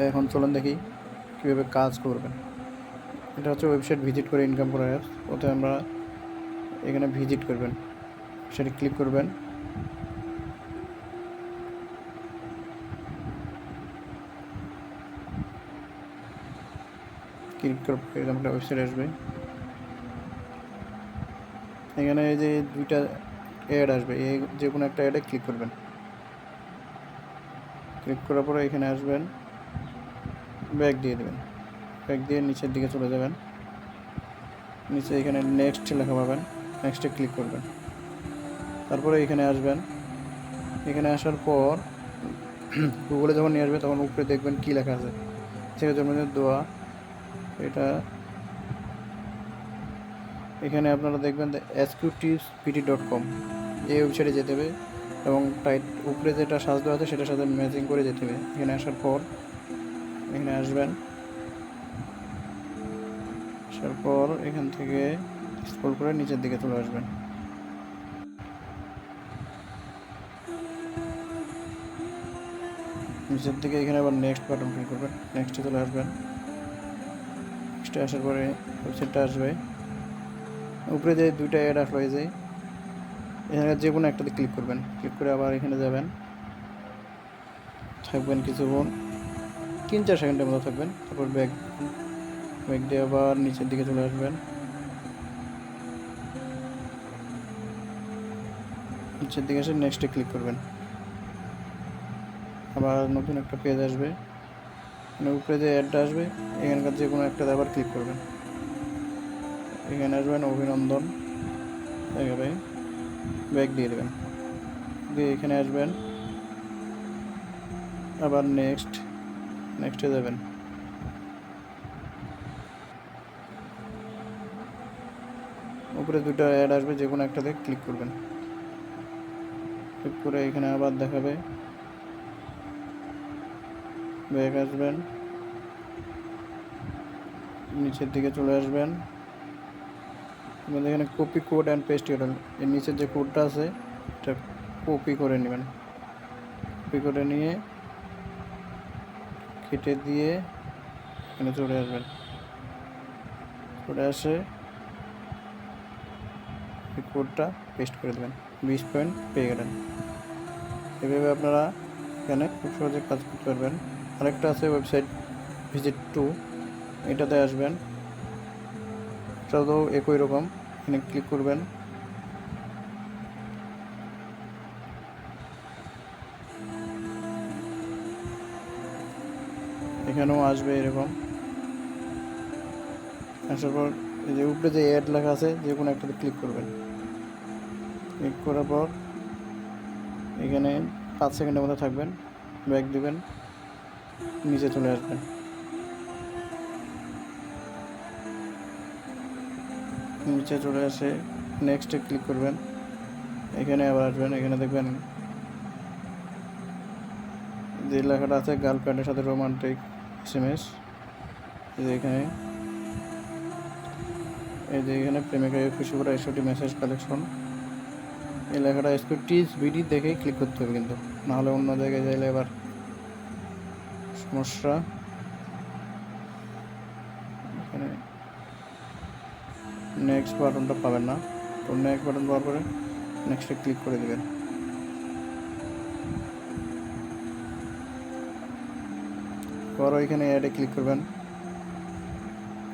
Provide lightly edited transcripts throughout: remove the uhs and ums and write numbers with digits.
এখন চলুন দেখি কীভাবে কাজ করবেন। এটা হচ্ছে ওয়েবসাইট ভিজিট করে ইনকাম করার অ্যাপস। ওতে আমরা এখানে ভিজিট করবেন, সেটা ক্লিক করবেন। ক্লিক করার পরে এরকম একটা ওয়েবসাইট আসবে। এখানে এই যে দুইটা অ্যাড আসবে, এই যে কোনো একটা অ্যাডে ক্লিক করবেন। ক্লিক করার পরে এখানে আসবেন, ব্যাক দিয়ে দেবেন। ব্যাক দিয়ে নিচের দিকে চলে যাবেন। নিচে এখানে নেক্সট লেখা পাবেন, নেক্সটে ক্লিক করবেন। তারপরে এখানে আসবেন। এখানে আসার পর গুগলে যখন নিয়ে আসবে তখন উপরে দেখবেন কী লেখা আছে, শেখ জন্মদিনের দোয়া। এটা এখানে আপনারা দেখবেন sqtipd.com, এই ওয়েবসাইটে যেতে হবে এবং উপরে যেটা সাজ দেওয়া আছে সেটার সাথে ম্যাচিং করে যেতে হবে। এখানে আসার পর এখানে আসবেন। আসার পর এখান থেকে স্ক্রল করে নিচের দিকে চলে আসবেন। নিচের দিকে এখানে আবার নেক্সট বাটন ক্লিক করবেন, নেক্সটে চলে আসবেন। নেক্সটে আসার পরে ওয়েবসাইটটা আসবে। উপরে যে দুইটা অ্যাড আসলো, এই যে এখানে যে কোনো একটাতে ক্লিক করবেন। ক্লিক করে আবার এখানে যাবেন, থাকবেন কিছুক্ষণ, 3-4 সেকেন্ডের মতো থাকবেন। তারপর ব্যাক দিয়ে আবার নিচের দিকে চলে আসবেন। নিচের দিকে এসে নেক্সটে ক্লিক করবেন। আবার নতুন একটা পেজ আসবে, মানে উপরে যে অ্যাডটা আসবে এখানকার যে কোনো একটাতে আবার ক্লিক করবেন। এখানে আসবেন অভিনন্দন, দেখাবে, ব্যাক দিয়ে দেবেন। দিয়ে এখানে আসবেন, আবার নেক্সটে যাবেন। উপরে দুটো অ্যাড আসবে, যে কোনো একটাতে ক্লিক করবেন। ক্লিক করে এখানে আবার দেখাবে, ব্যাক আসবেন, নিচের দিকে চলে আসবেন। এখানে copy code and paste URL, এর নিচের যে কোডটা আছে এটা কপি করে নেবেন। কপি করে নিয়ে কেটে দিয়ে এখানে চলে আসবেন। চলে আসে এই কোডটা পেস্ট করে দেবেন, 20 পয়েন্ট পেয়ে গেলেন। এভাবে আপনারা এখানে খুব সহজে কাজ করতে পারবেন। আরেকটা আছে ওয়েবসাইট ভিজিট টু, এটাতে আসবেন। এটাও তো একই রকম, এখানে ক্লিক করবেন। এখানেও আসবে এরকম। আসার পর এই যে উপরে যে অ্যাড লেখা আছে যে কোনো একটাতে ক্লিক করবেন। ক্লিক করার পর এখানে 5 সেকেন্ডের মধ্যে থাকবেন, ব্যাক দিবেন, নিচে চলে আসবেন। নিচে চলে আসে নেক্সটে ক্লিক করবেন। এখানে আবার আসবেন, এখানে দেখবেন যে লেখাটা আছে গার্লফ্রেন্ডের সাথে রোমান্টিক SMS। এখানে এই যে এখানে প্রেমিকাকে খুশি করা 61টি মেসেজ কালেকশন, এই লেখাটা SQTipd দেখে ক্লিক করতে হবে, কিন্তু নাহলে অন্য জায়গায় যাইলে এবার সমস্যা। এখানে নেক্সট বাটনটা পাবেন না, তো নেক্সট বাটন পাওয়ার পরে নেক্সটে ক্লিক করে দেবেন। পর এখানে অ্যাডে ক্লিক করবেন।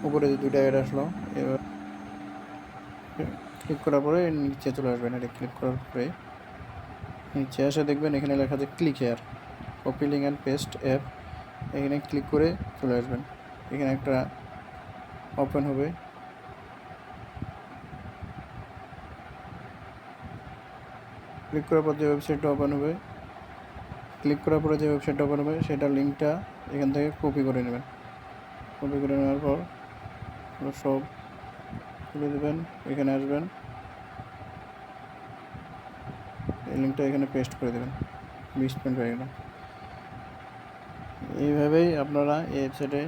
উপরে যে দুইটা অ্যাড আসলো, এবার ক্লিক করার পরে নিচে চলে আসবেন। এটা ক্লিক করার পরে নিচে এসে দেখবেন এখানে লেখা আছে click here, copy link and paste app. এখানে ক্লিক করে চলে আসবেন। এখানে একটা ওপেন হবে, ক্লিক করার পর যে ওয়েবসাইটটা ওপেন হবে, ক্লিক করার পরে যে ওয়েবসাইটটা ওপেন হবে সেটার লিঙ্কটা এখান থেকে কপি করে নেবেন। কপি করে নেওয়ার পর সব খুলে দেবেন, এখানে আসবেন, এই লিঙ্কটা এখানে পেস্ট করে দেবেন, 20 পয়েন্ট হয়ে গেল। এইভাবেই আপনারা এই ওয়েবসাইটে